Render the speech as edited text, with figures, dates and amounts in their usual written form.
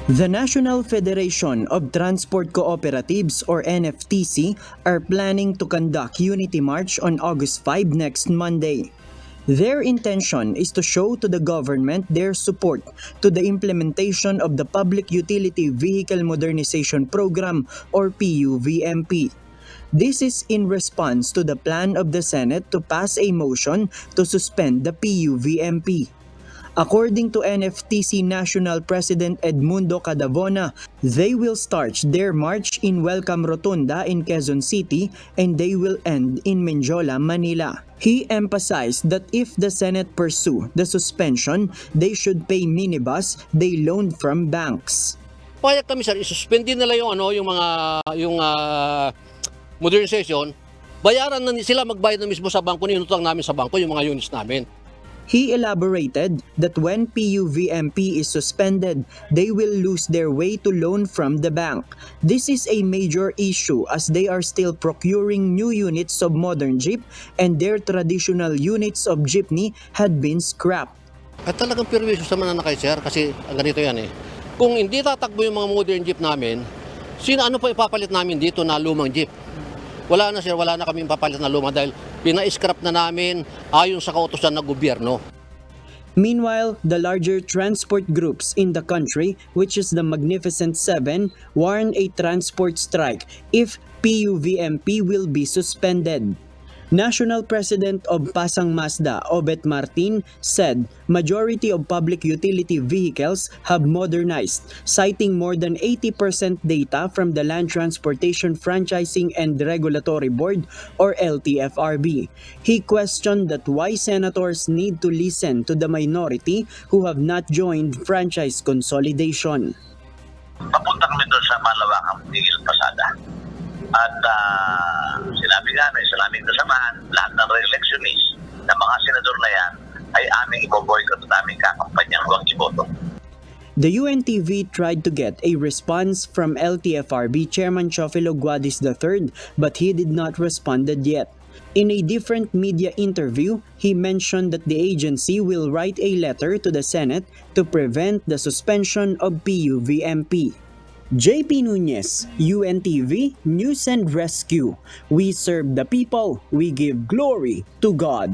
The National Federation of Transport Cooperatives or NFTC are planning to conduct Unity March on August 5 next Monday. Their intention is to show to the government their support to the implementation of the Public Utility Vehicle Modernization Program or PUVMP. This is in response to the plan of the Senate to pass a motion to suspend the PUVMP. According to NFTC National President Edmundo Cadavona, they will start their march in Welcome Rotunda in Quezon City and they will end in Menjola, Manila. He emphasized that if the Senate pursue the suspension, they should pay minibus they loaned from banks. Payag kami sir, isuspend din nila yung modernization. Bayaran na sila, magbayad na mismo sa bangko, ninutang namin sa bangko yung mga units namin. He elaborated that when PUVMP is suspended, they will lose their way to loan from the bank. This is a major issue as they are still procuring new units of modern jeep and their traditional units of jeepney had been scrapped. At talagang perwisyo sa mananakay sir, kasi ganito yan eh. Kung hindi tatakbo yung mga modern jeep namin, ano pa ipapalit namin dito na lumang jeep? Wala na sir, wala na kami ipapalit na lumang dahil pina-scrap na namin ayon sa kautusan ng gobyerno. Meanwhile, the larger transport groups in the country, which is the Magnificent Seven, warn a transport strike if PUVMP will be suspended. National President of Pasang Mazda, Obet Martin, said majority of public utility vehicles have modernized, citing more than 80% data from the Land Transportation Franchising and Regulatory Board or LTFRB. He questioned that why senators need to listen to the minority who have not joined franchise consolidation. Papunta kami doon sa malawakang tigil pasada. At sinabi nga na Islamic kasamahan, lahat ng re-electionist na mga senador na yan ay aming iboboycott at aming kakampanyang huwag iboto. The UNTV tried to get a response from LTFRB Chairman Chofilo Guadis III, but he did not respond yet. In a different media interview, he mentioned that the agency will write a letter to the Senate to prevent the suspension of PUVMP. JP Nunez, UNTV News and Rescue. We serve the people, we give glory to God.